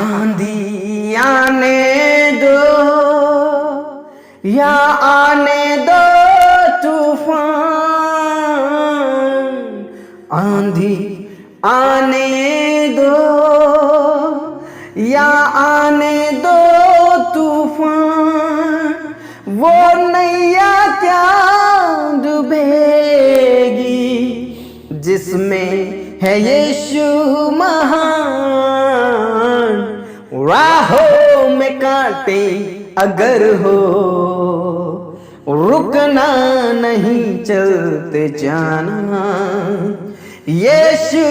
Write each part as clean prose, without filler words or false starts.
आंधी आने दो या आने दो तूफान, आंधी आने दो या आने दो तूफान, वो नैया क्या डूबेगी जिसमें है यीशु महान। राहों में कांटे अगर हो, रुकना नहीं चलते जाना, यीशु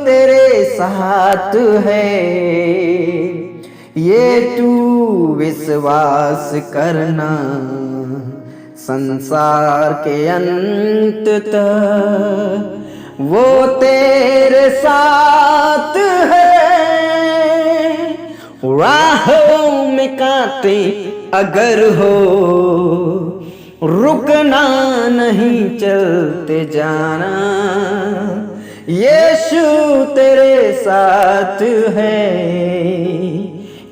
तेरे साथ है, ये तू विश्वास करना। संसार के अंत तक वो तेरे साथ है। राहों में कांटे अगर हो, रुकना नहीं चलते जाना, यीशु तेरे साथ है,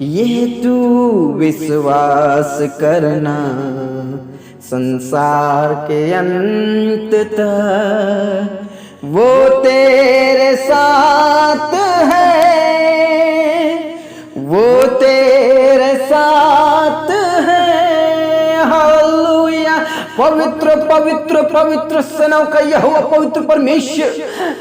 ये तू विश्वास करना। संसार के अंत तक वो तेरे साथ है, वो तेरे साथ है। हालेलुया। पवित्र पवित्र पवित्र सेनाओं का यहोवा पवित्र परमेश्वर,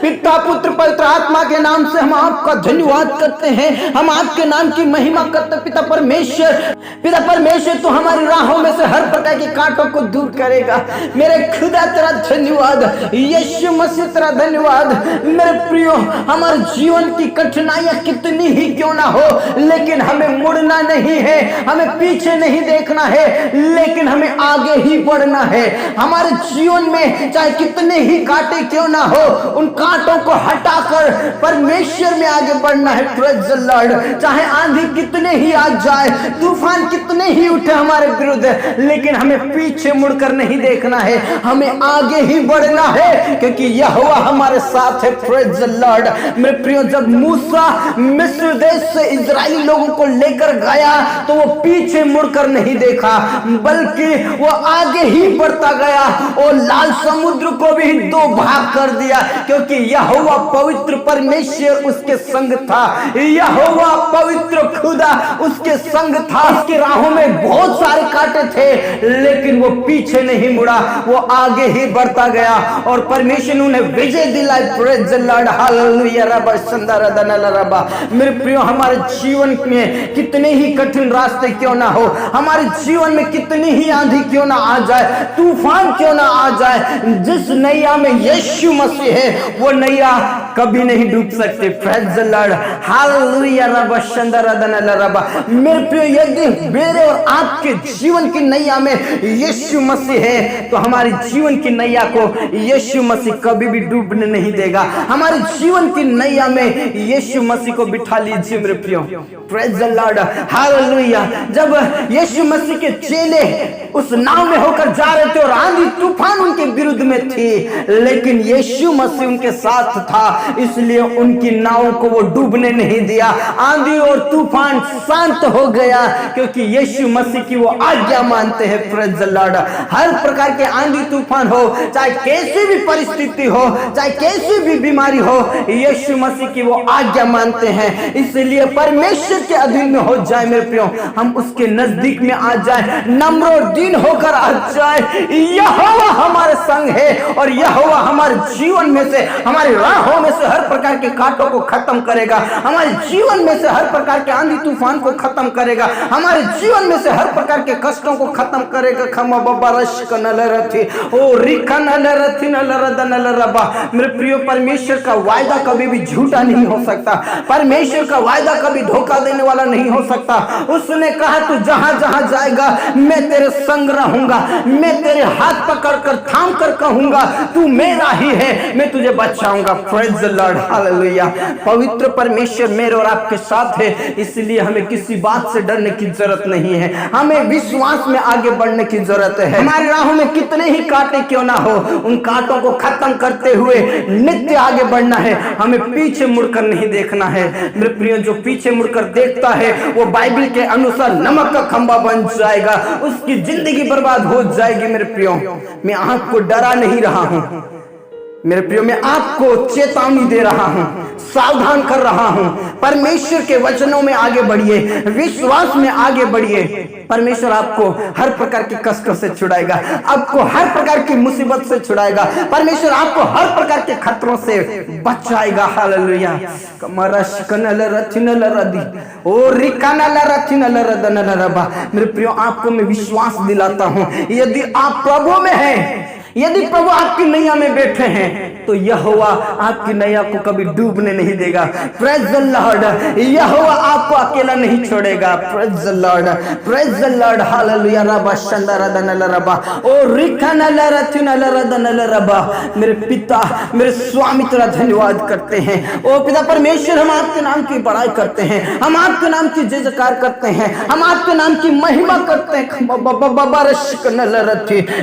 पिता पुत्र पवित्र आत्मा के नाम से हम आपका धन्यवाद करते हैं। हम आपके नाम की महिमा करते। पिता परमेश्वर तो हमारी राहों में से हर प्रकार के कांटों को दूर करेगा। मेरे खुदा तेरा धन्यवाद, यीशु मसीह तेरा धन्यवाद। मेरे प्रियो, हमारे जीवन की कठिनाइयां कितनी ही क्यों ना हो, लेकिन हमें मुड़ना नहीं है, हमें पीछे नहीं देखना है, लेकिन हमें आगे ही बढ़ना है। हमारे जीवन में चाहे कितने ही कांटे क्यों ना हो, उन कांटों को हटाकर परमेश्वर में आगे बढ़ना है। Praise the Lord. चाहे आंधी कितने ही आ जाए, तूफान कितने ही उठे हमारे विरुद्ध, लेकिन हमें पीछे मुड़कर नहीं देखना है, हमें आगे ही बढ़ना है, क्योंकि यहोवा हमारे साथ है। Praise the Lord. मेरे प्रियो, जब मूसा मिस्र देश से इजरायली लोगों को लेकर गया तो वो पीछे मुड़कर नहीं देखा, बल्कि वो आगे ही बढ़ता गया और लाल समुद्र को भी दो भाग कर दिया, क्योंकि यहोवा पवित्र परमेश्वर उसके संग था। यहोवा पवित्र खुदा उसके संग था। उसकी राहों में बहुत सारे कांटे थे, लेकिन वो पीछे नहीं मुड़ा, वो आगे ही बढ़ता गया और परमेश्वर ने उन्हें विजय दिलाई। Praise the lord. हालेलुया। रबा संदारा दनला रबा। मेरे प्रियो, हमारे जीवन में कितने ही कठिन रास्ते क्यों ना हो, हमारे जीवन में कितनी ही आंधी क्यों ना आ जाए, तूफान क्यों ना आ जाए, जिस नैया में यीशु मसीह है वो नैया कभी नहीं डूब सकते। Praise the lord. हालेलुया। रबा संदारा दनला रबा। मेरे प्रियो, यदि मेरे और आपके जीवन की नैया में यीशु मसीह है तो हमारे जीवन की नैया को यीशु मसीह कभी भी डूबने नहीं देगा। हमारे जीवन की नैया में यीशु मसीह को बिठा लीजिए मेरे प्रियो। Praise the lord. हालेलुया। जब यीशु मसीह के चेले उस नाव में होकर जा रहे थे और आंधी तूफान उनके विरुद्ध में थी, लेकिन यीशु मसीह उनके साथ था, इसलिए उनकी नाव को वो डूबने नहीं दिया। आंधी और तूफान शांत हो गया, क्योंकि यीशु मसीह की वो आज्ञा मानते हैं। Praise the Lord. हर प्रकार के आंधी तूफान हो, चाहे कैसी भी परिस्थिति हो, चाहे कैसी भी बीमारी हो, यीशु मसीह की वो आज्ञा मानते हैं। इसलिए परमेश्वर के अधीन में हो जाए मेरे प्रियो, हम उसके नजदीक में आ जाए, नम्र और दीन होकर आ जाए। यहोवा हमारे संग है और यहोवा हमारे जीवन में से, हमारी राहों में से हर प्रकार के कांटों को खत्म करेगा, हमारे जीवन में से हर प्रकार के आंधी तूफान को खत्म करेगा, हमारे जीवन में से हर प्रकार के कष्टों को खत्म करेगा। खमा बाबा रश कनल रथी ओ रिकनल रथी नल रदनल रबा। मेरे प्रियो, परमेश्वर का वायदा कभी भी झूठा नहीं हो सकता। परमेश्वर का वायदा कभी धोखा देने वाला नहीं हो सकता। उसने कहा तू जहां जहां जाएगा मैं तेरे संग रहूंगा, मैं मैं तेरे हाथ पकड़ कर थाम कर कहूंगा तू मेरा ही है, मैं तुझे बचाऊंगा। Praise the lord, hallelujah. पवित्र परमेश्वर मेरे और आपके साथ है, इसलिए हमें किसी बात से डरने की जरूरत नहीं है। हमें विश्वास में आगे बढ़ने की जरूरत है। हमारी राहों में कितने ही कांटे क्यों ना हो, उन कांटों को खत्म करते हुए नित्य आगे बढ़ना है। हमें पीछे मुड़कर नहीं देखना है। मेरे प्रियो, जो पीछे मुड़कर देखता है वो बाइबल के अनुसार नमक का खंबा बन जाएगा, उसकी जिंदगी बर्बाद हो जाएगी। मेरे प्रियो, मैं आपको डरा नहीं रहा हूं, मेरे प्रियो, मैं आपको चेतावनी दे रहा हूं, सावधान कर रहा हूं। परमेश्वर के वचनों में आगे बढ़िए, विश्वास में आगे बढ़िए। परमेश्वर आपको हर प्रकार के कष्टों से छुड़ाएगा, आपको हर प्रकार की मुसीबत से छुड़ाएगा। परमेश्वर आपको हर प्रकार के खतरों से बचाएगा। हालेलुया। मेरे प्रियो, आपको मैं विश्वास दिलाता हूं, यदि आप प्रभु में हैं, यदि प्रभु आपकी नैया में बैठे हैं, तो यहोवा आपकी नैया को कभी डूबने नहीं देगा। प्रेज द लॉर्ड, यहोवा आपको अकेला नहीं छोड़ेगा। Praise the Lord, praise the lord, hallelujah. रबा शंदरा दनल रबा ओ रिखनल रथिनल रदनल रबा। मेरे पिता, मेरे स्वामी तेरा धन्यवाद करते हैं। ओ पिता परमेश्वर, हम आपके नाम की बड़ाई करते हैं, हम आपके नाम की जय जयकार करते हैं, हम आपके नाम की महिमा करते हैं।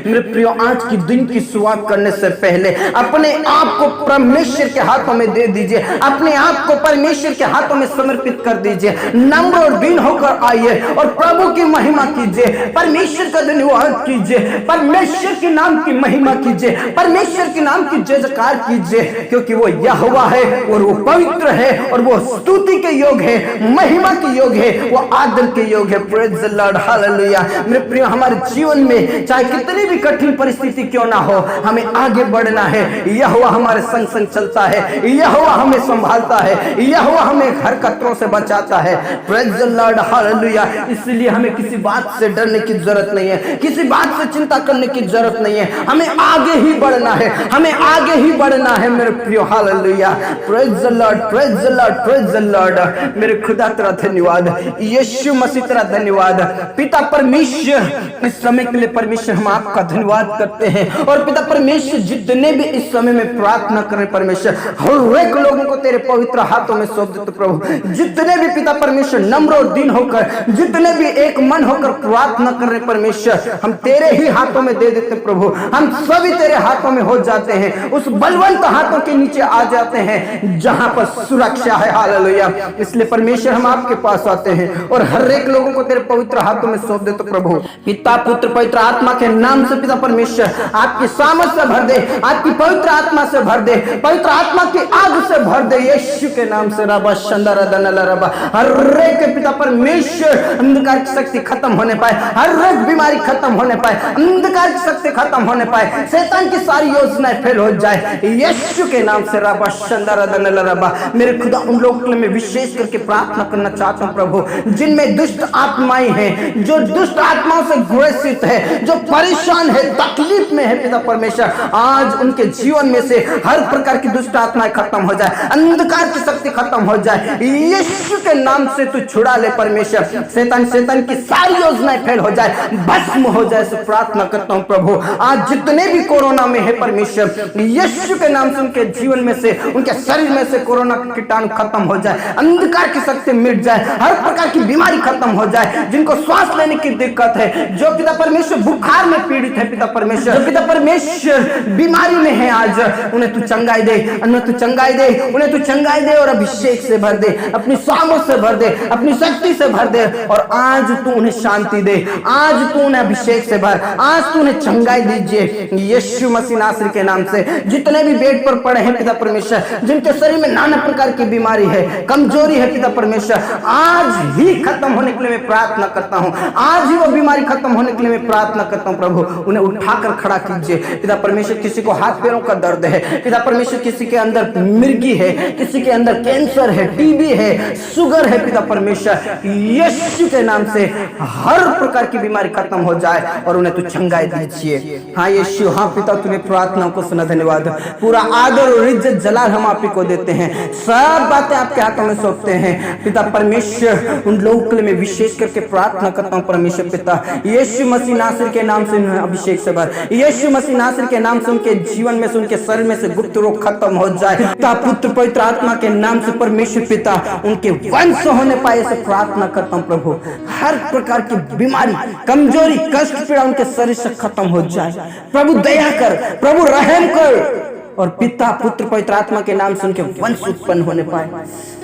मेरे प्रियो, आज की दिन की शुरुआत करने से पहले अपने आप को परमेश्वर के हाथों में दे दीजिए, अपने आप को परमेश्वर के हाथों में समर्पित कर दीजिए। नम्र और दीन होकर आइए और प्रभु की महिमा कीजिए, परमेश्वर का धन्यवाद कीजिए, परमेश्वर के नाम की महिमा कीजिए, परमेश्वर के नाम की जय जयकार कीजिए, क्योंकि वो यहोवा है और वो पवित्र है और वो स्तुति के योग है, महिमा के योग है, वो आदर के योग है। Praise the lord, hallelujah. मेरे प्रिय, हमारे जीवन में चाहे कितनी भी कठिन परिस्थिति क्यों ना हो, हमें आगे बढ़ना है। यहोवा हमारे संग संग चलता है, यहोवा हमें संभालता है, यहोवा हमें हर खतरों से बचाता है। Praise the lord, hallelujah. इसलिए हमें किसी बात से डरने की जरूरत नहीं है, किसी बात से चिंता करने की जरूरत नहीं है। हमें आगे ही बढ़ना है, हमें आगे ही बढ़ना है। मेरे प्रियो, hallelujah. Praise the Lord, praise the Lord, praise the Lord. मेरे खुदा तेरा धन्यवाद, यीशु मसीह तेरा धन्यवाद। पिता परमेश्वर, इस समय के लिए परमेश्वर हम आपका धन्यवाद करते हैं। और पिता परमेश्वर, जितने भी इस समय में प्रार्थना करें परमेश्वर, हर एक लोगों को तेरे पवित्र हाथों में सौंप देते प्रभु। जितने भी पिता परमेश्वर नम्र और दीन होकर, जितने भी एक मन होकर प्रार्थना कर रहे परमेश्वर, हम तेरे ही हाथों में दे देते प्रभु। हम सभी तेरे हाथों में हो जाते हैं, उस बलवंत हाथों के नीचे आ जाते हैं जहां पर सुरक्षा है। हालेलुया। इसलिए परमेश्वर, हम आपके पास आते हैं और हर एक लोगों को तेरे पवित्र हाथों में सौंप देते प्रभु। पिता पुत्र पवित्र आत्मा के नाम से पिता परमेश्वर, आपकी सामर्थ से भर दे, आपकी पवित्र आत्मा से भर दे, पवित्र आत्मा की आग से भर दे, यीशु के नाम से। रबा शंदरा दनला रबा। हर एक पिता परमेश्वर, अंधकार की शक्ति खत्म होने पाए, हर एक बीमारी खत्म होने पाए, अंधकार की शक्ति खत्म होने पाए, शैतान की सारी योजनाएं फेल हो जाए, यीशु के नाम से। रबा शंदरा दनला रबा। मेरे खुदा, उन लोगों के लिए मैं विशेष करके प्रार्थना करना चाहता हूं प्रभु, जिनमें दुष्ट आत्माएं हैं, जो दुष्ट आत्माओं से ग्रसित है, जो परेशान है, तकलीफ में है पिता परमेश्वर, आज उनके जीवन में से हर प्रकार की दुष्ट आत्माएं खत्म हो जाए, अंधकार की शक्ति खत्म हो जाए, यीशु के नाम से तू छुड़ा ले परमेश्वर। शैतान की सारी योजनाएं फेल हो जाए, भस्म हो जाए, से प्रार्थना करता हूं प्रभु। आज जितने भी कोरोना में है परमेश्वर, यीशु के नाम से उनके जीवन में से, उनके शरीर में से कोरोना का कीटाणु खत्म हो जाए, अंधकार की शक्ति मिट जाए, हर प्रकार की बीमारी खत्म हो जाए। जिनको श्वास लेने की दिक्कत है, जो पिता परमेश्वर बुखार में पीड़ित है पिता परमेश्वर, जो पिता परमेश्वर बीमारी में है, आज उन्हें तू चंगाई दे, उन्हें तू चंगाई दे, उन्हें तू चंगाई दे और अभिषेक से भर दे, अपनी सामर्थ से भर दे, अपनी शक्ति से भर दे। और आज तू उन्हें शांति दे, आज तू उन्हें अभिषेक से भर, आज तू उन्हें चंगाई दीजिए यीशु मसीह नासरी के नाम से। जितने भी बेड पर पड़े हैं पिता परमेश्वर, जिनके शरीर में नाना प्रकार की बीमारी है, कमजोरी है पिता परमेश्वर, आज ही खत्म होने के लिए मैं प्रार्थना करता हूं, आज ही वो बीमारी खत्म होने के लिए मैं प्रार्थना करता हूं प्रभु। उन्हें उठाकर खड़ा कीजिए दीजिए पिता परमेश्वर। किसी को हाथ पैरों का दर्द है पिता परमेश्वर, किसी के अंदर मिर्गी है, किसी के अंदर कैंसर है, टीबी है, शुगर है पिता परमेश्वर, यीशु के नाम से हर प्रकार की बीमारी खत्म हो जाए और उन्हें तू चंगाई दीजिए। हाँ यीशु, हाँ पिता तूने प्रार्थना को सुना, धन्यवाद। पूरा आदर और इज्जत जलाल हम आप ही को देते हैं, सब बातें आपके हाथों में सौंपते हैं पिता परमेश्वर। उन लोगों के लिए मैं विशेष करके प्रार्थना करता हूँ परमेश्वर पिता, यीशु मसीह नासरी के नाम से उन्हें अभिषेक से भर, यीशु मसीह नासरी के नाम से उनके जीवन में से, उनके शरीर में से गुप्त रोग खत्म हो जाए पिता पुत्र पवित्र आत्मा के नाम से परमेश्वर पिता। उनके वंश होने पाए से प्रार्थना करता हूँ प्रभु, हर प्रकार की बीमारी, कमजोरी, कष्ट, पीड़ा उनके शरीर से खत्म हो जाए प्रभु। दया कर प्रभु, रहम कर, और पिता पुत्र पवित्र आत्मा के नाम से उनके वंश उत्पन्न होने पाए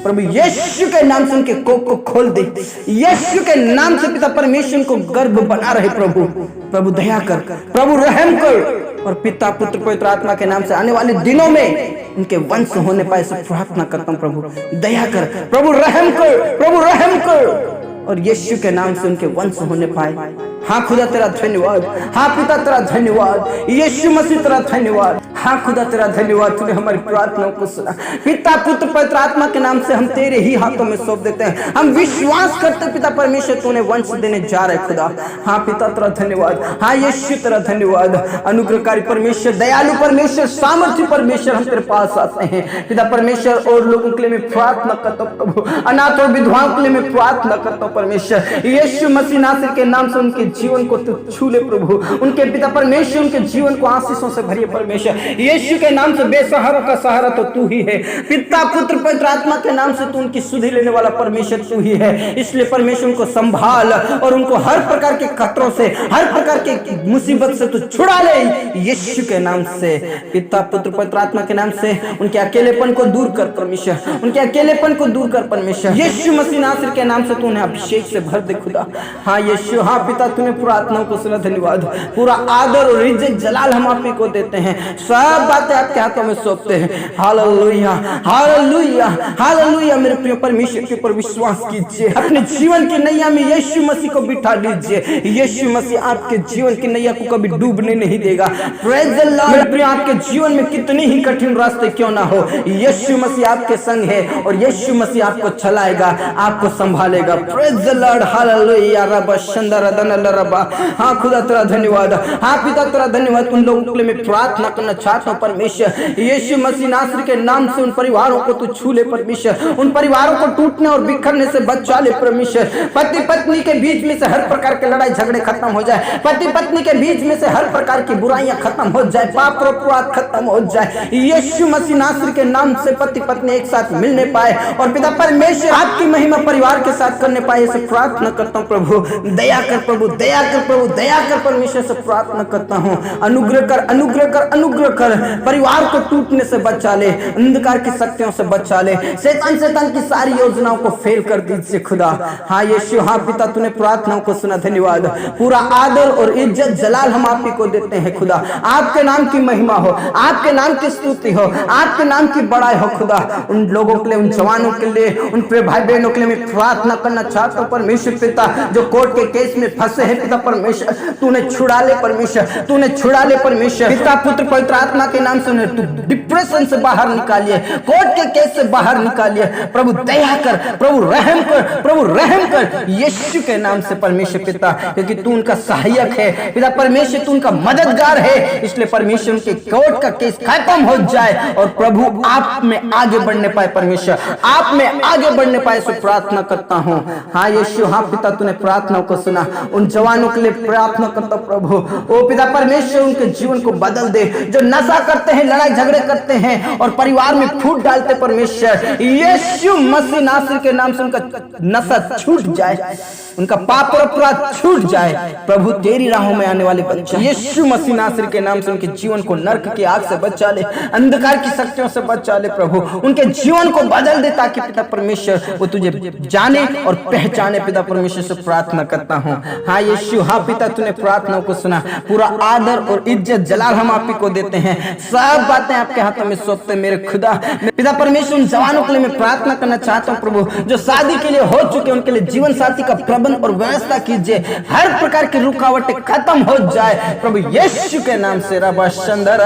प्रभु। यीशु के नाम से उनके कोख को खोल दे, यीशु के नाम से पिता परमेश्वर को गर्भ बना रहे प्रभु। प्रभु दया कर, प्रभु रहम कर, और पिता पुत्र पवित्र आत्मा के नाम से आने वाले दिनों में उनके वंश होने पाए से प्रार्थना करता हूँ प्रभु। दया कर प्रभु, रहम कर, प्रभु रहम कर, और यीशु के नाम से उनके वंश होने पाए। हाँ खुदा तेरा धन्यवाद, हाँ पिता तेरा धन्यवाद, यीशु मसीह तेरा धन्यवाद। हाँ खुदा तेरा धन्यवाद, तूने हमारी प्रार्थनाओं को सुना। पिता पुत्र पवित्र आत्मा के नाम से हम तेरे ही हाथों में सौंप देते हैं। हम विश्वास करते पिता परमेश्वर तूने वंश देने जा रहे खुदा। हाँ पिता तेरा धन्यवाद, हाँ यीशु तेरा धन्यवाद। अनुग्रहकारी परमेश्वर, दयालु परमेश्वर, सामर्थ्य परमेश्वर, हम तेरे पास आते हैं पिता परमेश्वर। और लोगों के लिए मैं प्रार्थना करता हूँ प्रभु, अनाथ और विधवाओं के लिए मैं प्रार्थना करता हूँ परमेश्वर। यीशु मसीह नासरी के नाम से उनके जीवन को तू छू ले प्रभु, उनके पिता परमेश्वर उनके जीवन को आशीषों से भरिए परमेश्वर। यीशु के नाम से बेसहारों का सहारा तो तू ही है पिता पुत्र पवित्र आत्मा के नाम से, तू उनकी सुधि लेने वाला परमेश्वर तू ही है। इसलिए परमेश्वर उनको संभाल और उनको हर प्रकार के खतरों से, हर प्रकार के मुसीबत से तू छुड़ा ले यीशु के नाम से। पिता पुत्र पवित्र आत्मा के नाम से उनके अकेलेपन को दूर कर परमेश्वर, उनके अकेलेपन को दूर कर परमेश्वर। यीशु मसीह नासरी के नाम से तू उन्हें अभिषेक से भर दे खुदा। हाँ यीशु, हाँ पिता तूने प्रार्थनाओं को सुना, धन्यवाद। पूरा आदर और इज्जत जलाल हम आप ही को देते हैं, सब बातें आपके हाथों में सौंपते हैं। Hallelujah, hallelujah, hallelujah. मेरे प्रिय परमेश्वर के ऊपर विश्वास कीजिए, अपने जीवन की नैया में यीशु मसीह को बिठा लीजिए। यीशु मसीह आपके जीवन की नैया को कभी डूबने नहीं देगा। Praise the Lord. मेरे प्रिय, आपके जीवन में कितनी ही कठिन रास्ते क्यों ना हो, यीशु मसीह आपके संग है और यीशु मसीह आपको चलाएगा, आपको संभालेगा। Praise the lord, hallelujah. रब शंदर दन रबा। हाँ खुदा तेरा धन्यवाद, हाँ पिता तेरा धन्यवाद। उन लोगों के लिए मैं प्रार्थना करना चाहता हूँ परमेश्वर, यीशु मसीह नासरी के नाम से उन परिवारों को तू छू ले परमेश्वर, उन परिवारों को टूटने और बिखरने से बचा ले परमेश्वर। पति पत्नी के बीच में से हर प्रकार के लड़ाई झगड़े खत्म हो जाए, पति पत्नी के बीच में से हर प्रकार की बुराइयां खत्म हो जाए, पाप और अपराध खत्म हो जाए। यीशु मसीह नासरी के नाम से पति पत्नी एक साथ मिलने पाए और पिता परमेश्वर आपकी महिमा परिवार के साथ करने पाए, इसे प्रार्थना करता हूँ प्रभु। दया कर प्रभु, दया कर प्रभु, दया कर परमेश्वर से प्रार्थना करता हूँ। अनुग्रह कर, अनुग्रह कर, अनुग्रह कर। परिवार को टूटने से बचा ले, अंधकार की शक्तियों से बचा ले, शैतान की सारी योजनाओं को फेल कर दीजिए खुदा। हाँ यीशु, हाँ पिता तूने प्रार्थनाओं को सुना, धन्यवाद। पूरा आदर और इज्जत जलाल हम आप ही को देते हैं खुदा। आपके नाम की महिमा हो, आपके नाम की स्तुति हो, आपके नाम की बड़ाई हो खुदा। उन लोगों के लिए, उन जवानों के लिए, उन भाई बहनों के लिए मैं प्रार्थना करना चाहता हूँ परमेश्वर पिता, जो कोर्ट के केस में फंसे हैं पिता परमेश्वर, तूने छुड़ा ले परमेश्वर, तूने छुड़ा ले परमेश्वर। पिता पुत्र पवित्र आत्मा के नाम से उन्हें तू डिप्रेशन से बाहर निकालिए, कोर्ट के केस से बाहर निकालिए। प्रभु दया कर, प्रभु रहम कर, प्रभु रहम कर यीशु के नाम से परमेश्वर पिता, क्योंकि तू उनका सहायक है पिता परमेश्वर, तू उनका मददगार है। इसलिए परमेश्वर उनके कोर्ट का केस खत्म हो जाए और प्रभु आप में आगे बढ़ने पाए परमेश्वर, आप में आगे बढ़ने पाए, सो प्रार्थना करता हूँ। हाँ यीशु, हाँ पिता तूने प्रार्थनाओं को सुना। उन जवानों के लिए प्रार्थना करता प्रभु, ओ पिता परमेश्वर उनके जीवन को बदल दे, जो नशा करते हैं, लड़ाई झगड़े करते हैं और परिवार में फूट डालते परमेश्वर, यीशु मसीह नासरी के नाम से उनका नशा छूट जाए, उनका पाप और अपराध छूट जाए। प्रभु तेरी राहों में आने वाले बच्चे यीशु मसीह नासरी के नाम से उनके जीवन को नरक की आग से बचा ले, अंधकार की शक्तियों से बचा ले प्रभु, उनके जीवन को बदल दे ताकि पिता परमेश्वर वो तुझे जाने और पहचाने। पिता परमेश्वर से प्रार्थना करता हूँ। हाँ यीशु, हाँ पिता तूने प्रार्थनाओं को सुना। पूरा आदर और इज्जत जलाल हम आप ही को देते हैं, सब बातें आपके हाथों में सौंपते हैं मेरे खुदा। पिता परमेश्वर, उन जवानों के लिए मैं प्रार्थना करना चाहता हूँ प्रभु, जो शादी के लिए हो चुके उनके लिए जीवन साथी का प्रबंध और व्यवस्था कीजिए, हर प्रकार की रुकावटें खत्म हो जाए प्रभु यीशु के नाम से। रबा शंदर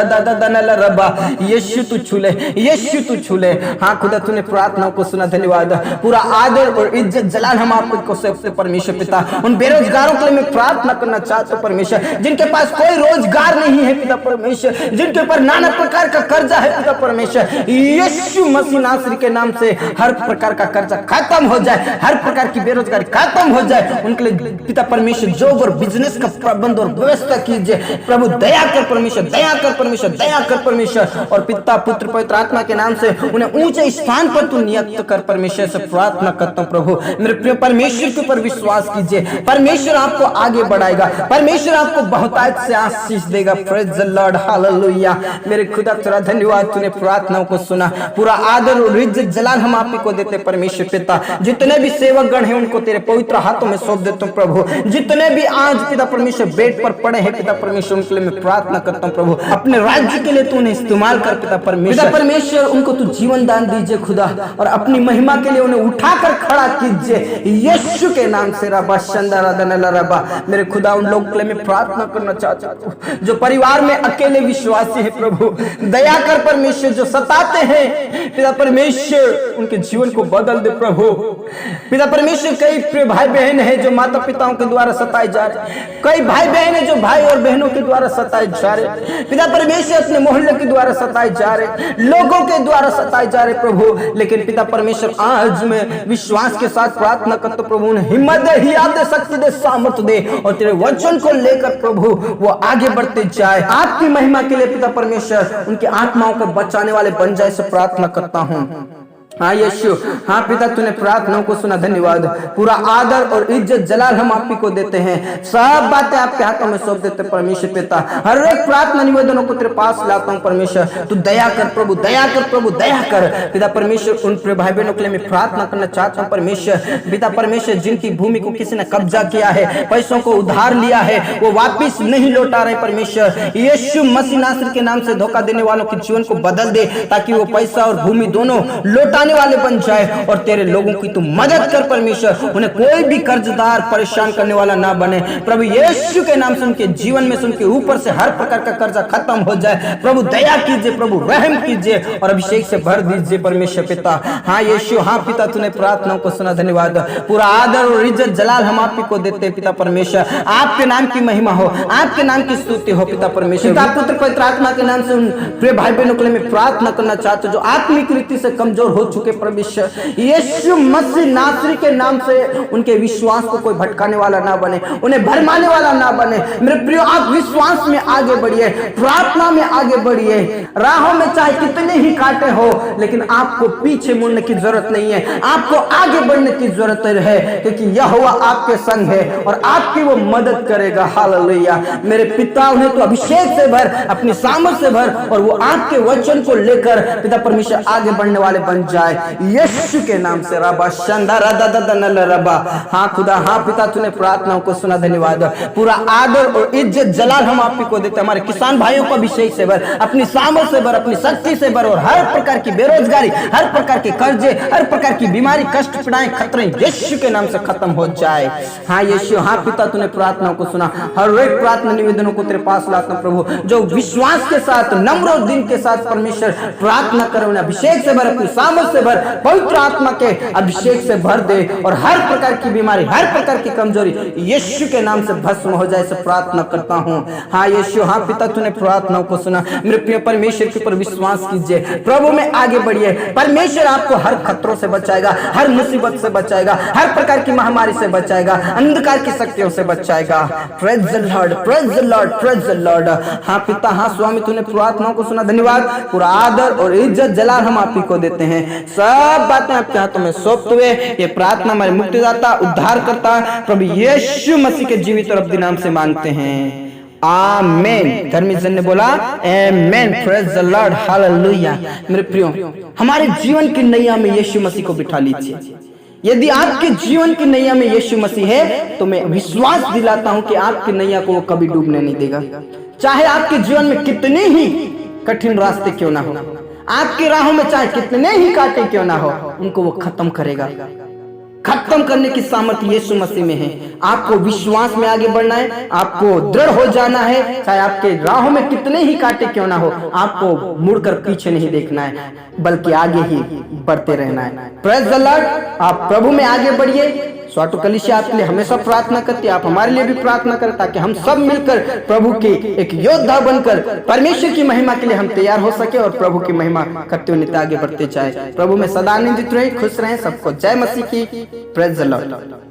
रबा, यीशु तू छूले, यीशु तू छूले। हाँ खुदा, तूने प्रार्थनाओं को सुना, धन्यवाद। पूरा आदर और इज्जत जलाल हम आपको से परमेश्वर पिता। उन बेरोजगारों के लिए मैं प्रार्थना करना चाहता हूँ परमेश्वर, जिनके पास कोई रोजगार नहीं है पिता परमेश्वर, जिनके ऊपर नाना प्रकार का कर्जा है पिता परमेश्वर, यीशु मसीह नासरी के नाम से हर प्रकार का कर्जा खत्म हो जाए, हर प्रकार की बेरोजगारी खत्म हो जाए उनके लिए पिता परमेश्वर। जॉब और बिजनेस का प्रबंध और व्यवस्था कीजिए प्रभु, दया कर परमेश्वर, दया कर परमेश्वर, दया कर परमेश्वर। और पिता पुत्र पवित्र आत्मा के नाम से उन्हें ऊंचे स्थान पर तू नियुक्त कर परमेश्वर से प्रार्थना करता हूं प्रभु। मेरे प्रिय परमेश्वर के ऊपर विश्वास कीजिए, परमेश्वर आपको आगे बढ़ाएगा, परमेश्वर आपको बहुतायत से आशीष देगा। Praise the lord, hallelujah. मेरे खुदा तेरा धन्यवाद, तूने प्रार्थनाओं को सुना। पूरा आदर और इज्जत जलाल हम आप ही को देते परमेश्वर पिता। जितने भी सेवक गण हैं उनको तेरे पवित्र हाथों में सौंप देता हूं प्रभु। जितने भी आज पिता परमेश्वर बेड पर पड़े हैं पिता परमेश्वर, उनके लिए मैं प्रार्थना करता हूं प्रभु, अपने राज्य के लिए तू उन्हें इस्तेमाल कर पिता परमेश्वर। पिता परमेश्वर, उनको तू जीवन दान दीजिए खुदा, और अपनी महिमा के लिए उन्हें उठाकर खड़ा कीजिए यीशु के नाम से। रबा शंदरा दनला रबा, मेरे खुदा उन लोगों के लिए मैं प्रार्थना करना चाहता हूं जो परिवार में अकेले विश्वासी है प्रभु, दया कर परमेश्वर। जो सताते हैं पिता परमेश्वर, उनके जीवन को बदल दे प्रभु। पिता परमेश्वर, कई प्रिय भाई बहन है जो माता पिताओं के द्वारा सताए जा रहे, कई भाई बहन है जो भाई और बहनों के द्वारा सताए जा रहे पिता परमेश्वर, अपने मोहल्ले के द्वारा सताए जा रहे, लोगों के द्वारा सताए जा रहे प्रभु। लेकिन पिता परमेश्वर, आज मैं विश्वास के साथ प्रार्थना करता प्रभु, उन्हें हिम्मत दे, हियात दे, शक्ति दे, सामर्थ दे, और तेरे वचन को लेकर प्रभु वो आगे बढ़ते जाए आपकी महिमा के लिए पिता परमेश्वर। उनकी आत्माओं को बचाने वाले बन जाए, से प्रार्थना करता हूं। हाँ यीशु, हाँ पिता, तूने प्रार्थनाओं को सुना, धन्यवाद। पूरा आदर और इज्जत जलाल हम आप ही को देते हैं, सब बातें आपके हाथों में सौंप देते परमेश्वर पिता। हर एक प्रार्थना निवेदनों को तेरे पास लाता हूँ परमेश्वर, तू दया कर प्रभु, दया कर प्रभु, दया कर पिता परमेश्वर। उन प्रिय भाई बहनों के लिए मैं प्रार्थना करना चाहता हूँ परमेश्वर पिता परमेश्वर, जिनकी भूमि को किसी ने कब्जा किया है, पैसों को उधार लिया है, वो वापिस नहीं लौटा रहे परमेश्वर। यीशु मसीह नासरी के नाम से धोखा देने वालों के जीवन को बदल दे, ताकि वो पैसा और भूमि दोनों लौटाने वाले बन जाए, और तेरे लोगों की तू मदद कर परमेश्वर। उन्हें कोई भी कर्जदार परेशान करने वाला ना बने प्रभु यीशु के नाम से। उनके जीवन में से, उनके ऊपर से हर प्रकार का कर्जा खत्म हो जाए प्रभु, दया कीजिए प्रभु, रहम कीजिए और अभिषेक से भर दीजिए परमेश्वर पिता। हाँ यीशु, हाँ पिता, तूने प्रार्थनाओं को सुना, धन्यवाद। पूरा आदर और इज्जत जलाल हम आप ही को देते हैं पिता परमेश्वर। आपके नाम की महिमा हो, आपके नाम की स्तुति हो पिता परमेश्वर। पिता पुत्र पवित्र आत्मा के नाम से उन प्रिय भाई बहनों के लिए मैं प्रार्थना करना चाहता हूं जो आत्मिक रीति से कमजोर हो चुके परमेश्वर, यीशु मसीह नासरी के नाम से उनके विश्वास को कोई भटकाने वाला ना बने, उन्हें भरमाने वाला ना बने। मेरे प्रियो, आप विश्वास में आगे बढ़िए, प्रार्थना में आगे बढ़िए। राहों में चाहे कितने ही कांटे हो, लेकिन आपको पीछे मुड़ने की जरूरत नहीं है, आपको आगे बढ़ने की जरूरत है, क्योंकि यहोवा आपके संग है और आपकी वो मदद करेगा। हालेलुया। मेरे पिता, उन्हें तो अभिषेक से भर, अपनी सामर्थ से भर, और वो आपके वचन को लेकर पिता परमेश्वर आगे बढ़ने वाले बन जाए यीशु के नाम से। रबा शंदरा रबा, हाँ खुदा, हाँ पिता, तूने प्रार्थनाओं को सुना, धन्यवाद। पूरा आदर और इज्जत जलाल हम आप ही को देते। हमारे किसान भाइयों को अभिषेक से भर, अपनी सामर्थ से भर, अपनी शक्ति से भर, और हर प्रकार की बेरोजगारी, हर प्रकार के कर्जे, हर प्रकार की बीमारी, कष्ट, पीड़ाएं, खतरे यीशु के नाम से खत्म हो जाए। हाँ यीशु, हाँ पिता, तूने प्रार्थनाओं को सुना। हर एक प्रार्थना निवेदनों को तेरे पास लाता हूं प्रभु, जो विश्वास के साथ, नम्र दिन के साथ परमेश्वर प्रार्थना करो, उन्हें अभिषेक से भर, अपनी सामर्थ से भर, पवित्र आत्मा के अभिषेक से भर दे, और हर प्रकार की बीमारी, हर प्रकार की कमजोरी यीशु के नाम से भस्म हो जाए, से प्रार्थना करता हूं। हाँ यीशु, हाँ पिता, तूने प्रार्थनाओं को सुना। मेरे प्रिय परमेश्वर के ऊपर विश्वास कीजिए प्रभु में आगे बढ़िए। परमेश्वर आपको हर खतरों से बचाएगा, हर मुसीबत से बचाएगा, हर प्रकार की महामारी से बचाएगा, अंधकार की शक्तियों से बचाएगा। Praise the Lord, praise the Lord, praise the Lord. हाँ पिता, हाँ स्वामी, तूने प्रार्थनाओं को सुना, धन्यवाद। पूरा आदर और इज्जत जलाल हम आप ही को देते हैं, सब बातें आपके हाथों में सौंपते हुए ये प्रार्थना हमारे मुक्तिदाता, उद्धार करता प्रभु यीशु मसीह के जीवित और अब्दी नाम से मांगते हैं, आमेन। धर्मी जन ने बोला amen. Praise the lord, hallelujah. मेरे प्रियो, हमारे जीवन की नैया में यीशु मसीह को बिठा लीजिए। यदि आपके जीवन की नैया में यीशु मसीह है, तो मैं विश्वास दिलाता हूं कि आपकी नैया को वो कभी डूबने नहीं देगा। चाहे आपके जीवन में कितनी ही कठिन रास्ते क्यों ना हो, आपकी राहों में चाहे कितने ही कांटे क्यों ना हो, उनको वो खत्म करेगा। खत्म करने की सामर्थ्य यीशु मसीह में है। आपको विश्वास में आगे बढ़ना है, आपको दृढ़ हो जाना है, चाहे आपके राहों में कितने ही कांटे क्यों ना हो, आपको मुड़कर पीछे नहीं देखना है, बल्कि आगे ही बढ़ते रहना है। Praise the Lord. आप प्रभु में आगे बढ़िए। स्वाटो कलीसिया आपके लिए हमेशा प्रार्थना करती है, आप हमारे लिए भी प्रार्थना करें, ताकि हम सब मिलकर प्रभु के एक योद्धा बनकर परमेश्वर की महिमा के लिए हम तैयार हो सके और प्रभु की महिमा करते हुए नित्य आगे बढ़ते जाए। प्रभु में सदा आनंदित रहे, खुश रहें। सबको जय मसीह की। Praise the Lord.